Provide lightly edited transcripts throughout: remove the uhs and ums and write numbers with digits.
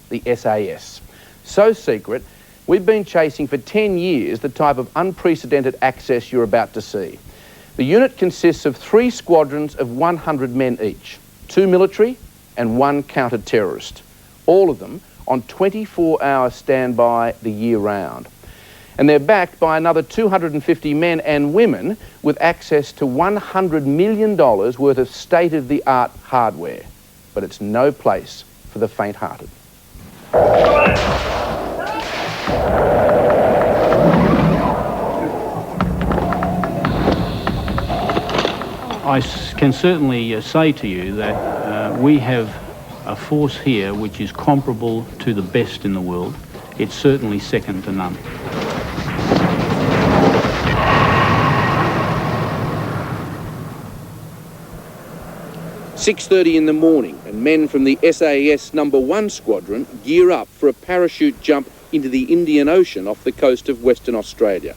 the SAS. So secret, we've been chasing for 10 years the type of unprecedented access you're about to see. The unit consists of 3 squadrons of 100 men each, 2 military and 1 counter-terrorist, all of them on 24-hour standby the year round. And they're backed by another 250 men and women with access to $100 million worth of state-of-the-art hardware. But it's no place for the faint-hearted. I can certainly say to you that we have a force here which is comparable to the best in the world. It's certainly second to none. 6:30 in the morning, and men from the SAS No. 1 Squadron gear up for a parachute jump into the Indian Ocean off the coast of Western Australia.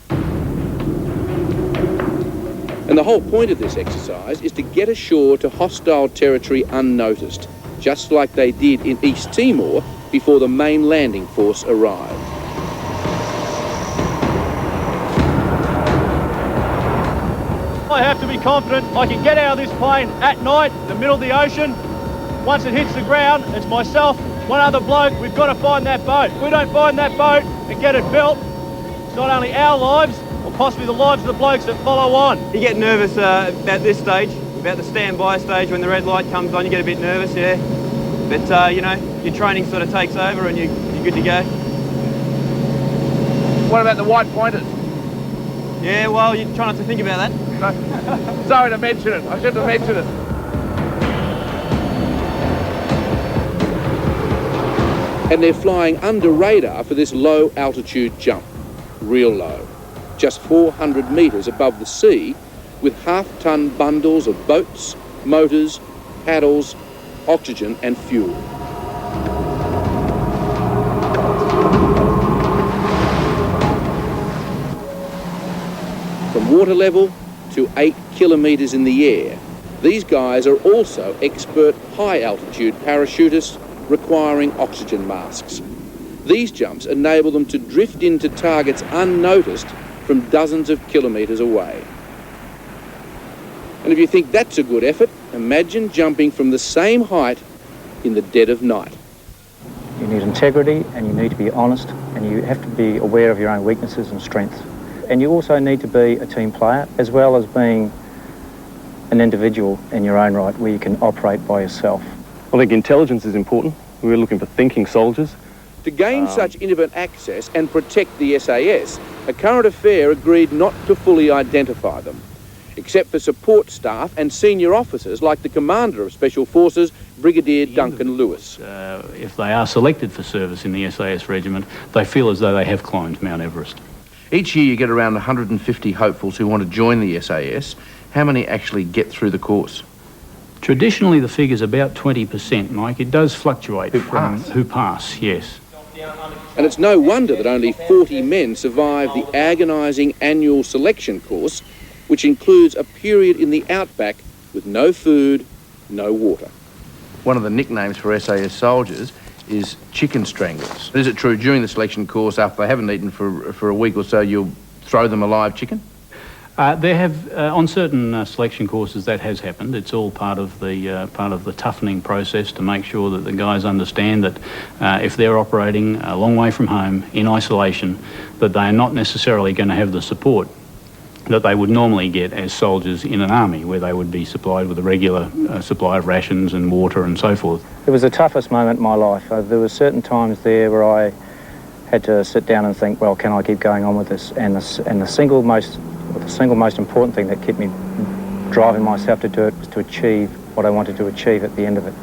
And the whole point of this exercise is to get ashore to hostile territory unnoticed, just like they did in East Timor before the main landing force arrived. I have to be confident I can get out of this plane at night, in the middle of the ocean. Once it hits the ground, it's myself, one other bloke. We've got to find that boat. If we don't find that boat and get it built, it's not only our lives, or possibly the lives of the blokes that follow on. You get nervous about this stage, about the standby stage. When the red light comes on, you get a bit nervous, yeah. But, you know, your training sort of takes over and you're good to go. What about the white pointers? Yeah, well, you try not to think about that. No. Sorry to mention it. I shouldn't have mentioned it. And they're flying under radar for this low altitude jump. Real low. Just 400 metres above the sea, with half-ton bundles of boats, motors, paddles, oxygen and fuel. From water level to 8 kilometres in the air, these guys are also expert high-altitude parachutists requiring oxygen masks. These jumps enable them to drift into targets unnoticed from dozens of kilometres away. And if you think that's a good effort, imagine jumping from the same height in the dead of night. You need integrity and you need to be honest and you have to be aware of your own weaknesses and strengths. And you also need to be a team player as well as being an individual in your own right where you can operate by yourself. I think intelligence is important. We're looking for thinking soldiers. To gain such intimate access and protect the SAS, a current affair agreed not to fully identify them, except for support staff and senior officers like the commander of Special Forces, Brigadier Duncan Lewis. If they are selected for service in the SAS regiment, they feel as though they have climbed Mount Everest. Each year you get around 150 hopefuls who want to join the SAS. How many actually get through the course? Traditionally, the figure's about 20%, Mike. It does fluctuate who pass, yes. And it's no wonder that only 40 men survive the agonising annual selection course, which includes a period in the outback with no food, no water. One of the nicknames for SAS soldiers is chicken stranglers. Is it true during the selection course, after they haven't eaten for a week or so, you'll throw them a live chicken? There have, on certain selection courses, that has happened. It's all part of the toughening process to make sure that the guys understand that if they're operating a long way from home in isolation, that they are not necessarily going to have the support that they would normally get as soldiers in an army, where they would be supplied with a regular supply of rations and water and so forth. It was the toughest moment in my life. There were certain times there where I had to sit down and think, well, can I keep going on with this? And the single most important thing that kept me driving myself to do it was to achieve what I wanted to achieve at the end of it.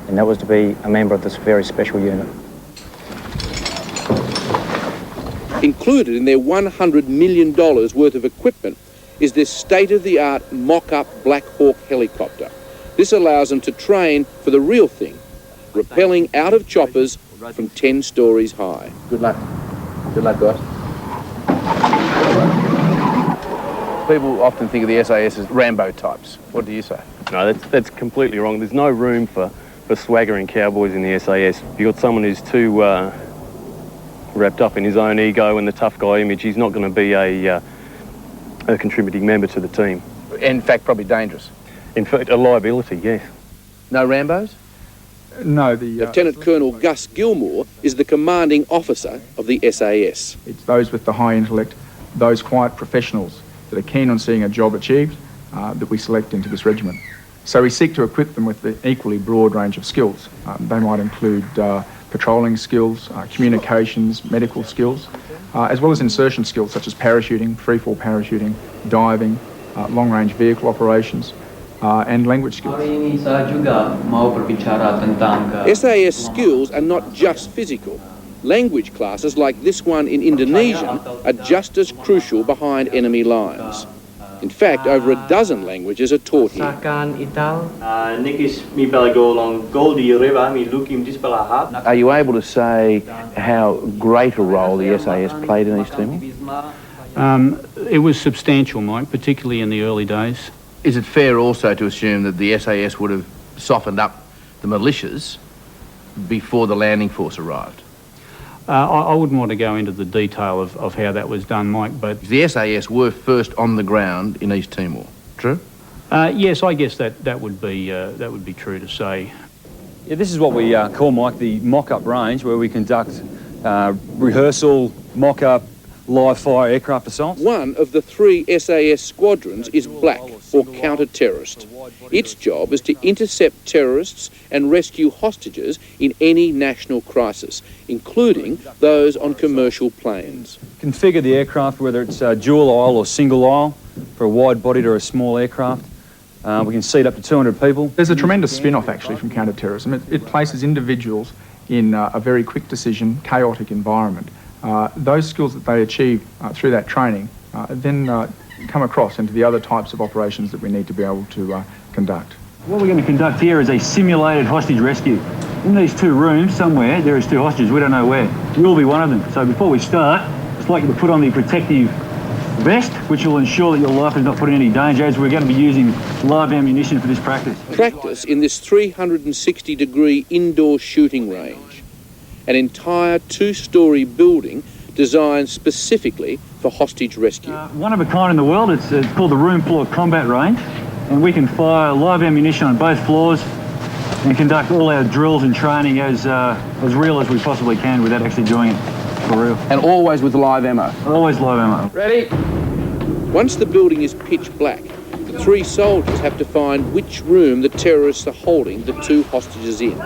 And that was to be a member of this very special unit. Included in their $100 million worth of equipment is this state-of-the-art mock-up Black Hawk helicopter. This allows them to train for the real thing, rappelling out of choppers from 10 stories high. Good luck. Good luck, guys. People often think of the SAS as Rambo types. What do you say? No, that's completely wrong. There's no room for for swaggering cowboys in the SAS. If you've got someone who's too wrapped up in his own ego and the tough guy image, he's not going to be a contributing member to the team. In fact, probably dangerous. In fact, a liability, yes. No Rambos? No, Lieutenant Colonel Gus Gilmore is the commanding officer of the SAS. it's those with the high intellect, those quiet professionals that are keen on seeing a job achieved that we select into this regiment. So we seek to equip them with the equally broad range of skills. They might include patrolling skills, communications, medical skills, as well as insertion skills such as parachuting, freefall parachuting, diving, long-range vehicle operations, and language skills. SAS skills are not just physical. Language classes like this one in Indonesian are just as crucial behind enemy lines. In fact, over a dozen languages are taught here. Are you able to say how great a role the SAS played in East Timor? It was substantial, Mike, particularly in the early days. Is it fair also to assume that the SAS would have softened up the militias before the landing force arrived? I wouldn't want to go into the detail of how that was done, Mike, but... The SAS were first on the ground in East Timor, true? Yes, I guess that would be true to say. Yeah, this is what we call, Mike, the mock-up range, where we conduct rehearsal, mock-up, live-fire aircraft assaults. One of the 3 SAS squadrons is black, or counter-terrorist. Its job is to intercept terrorists and rescue hostages in any national crisis, including those on commercial planes. Configure the aircraft, whether it's dual aisle or single aisle, for a wide-bodied or a small aircraft. We can seat up to 200 people. There's a tremendous spin-off actually from counter-terrorism. It places individuals in a very quick decision, chaotic environment. Those skills that they achieve through that training then come across into the other types of operations that we need to be able to conduct. What we're going to conduct here is a simulated hostage rescue. In these 2 rooms, somewhere, there is 2 hostages, we don't know where. You'll be one of them. So before we start, I'd like you to put on the protective vest, which will ensure that your life is not put in any danger, as we're going to be using live ammunition for this practice. Practice in this 360-degree indoor shooting range. An entire 2-storey building designed specifically for hostage rescue. One of a kind in the world. It's called the room floor combat range, and we can fire live ammunition on both floors and conduct all our drills and training as real as we possibly can without actually doing it for real. And always with live ammo? Always live ammo. Ready? Once the building is pitch black, the 3 soldiers have to find which room the terrorists are holding the 2 hostages in.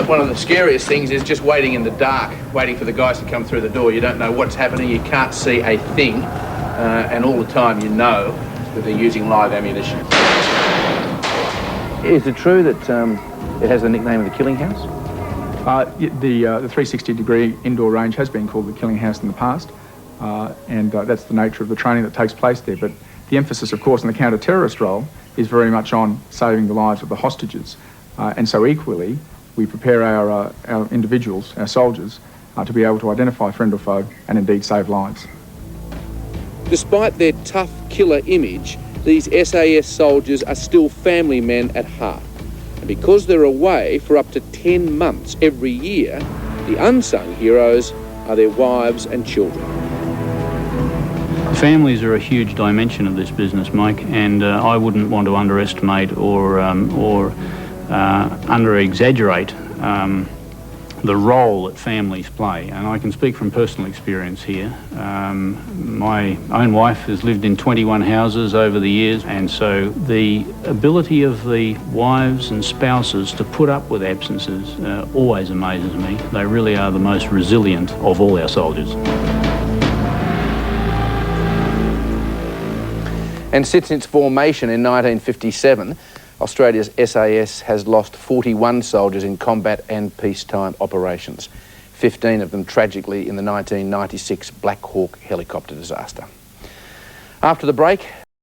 One of the scariest things is just waiting in the dark, waiting for the guys to come through the door. You don't know what's happening, you can't see a thing, and all the time you know that they're using live ammunition. Is it true that it has the nickname of the Killing House? The 360-degree indoor range has been called the Killing House in the past, and that's the nature of the training that takes place there. But the emphasis, of course, in the counter-terrorist role is very much on saving the lives of the hostages. And so equally, we prepare our individuals, our soldiers, to be able to identify friend or foe and indeed save lives. Despite their tough killer image, these SAS soldiers are still family men at heart. And because they're away for up to 10 months every year, the unsung heroes are their wives and children. Families are a huge dimension of this business, Mike, and I wouldn't want to underestimate or under-exaggerate the role that families play. And I can speak from personal experience here. My own wife has lived in 21 houses over the years, and so the ability of the wives and spouses to put up with absences always amazes me. They really are the most resilient of all our soldiers. And since its formation in 1957, Australia's SAS has lost 41 soldiers in combat and peacetime operations, 15 of them tragically in the 1996 Black Hawk helicopter disaster. After the break,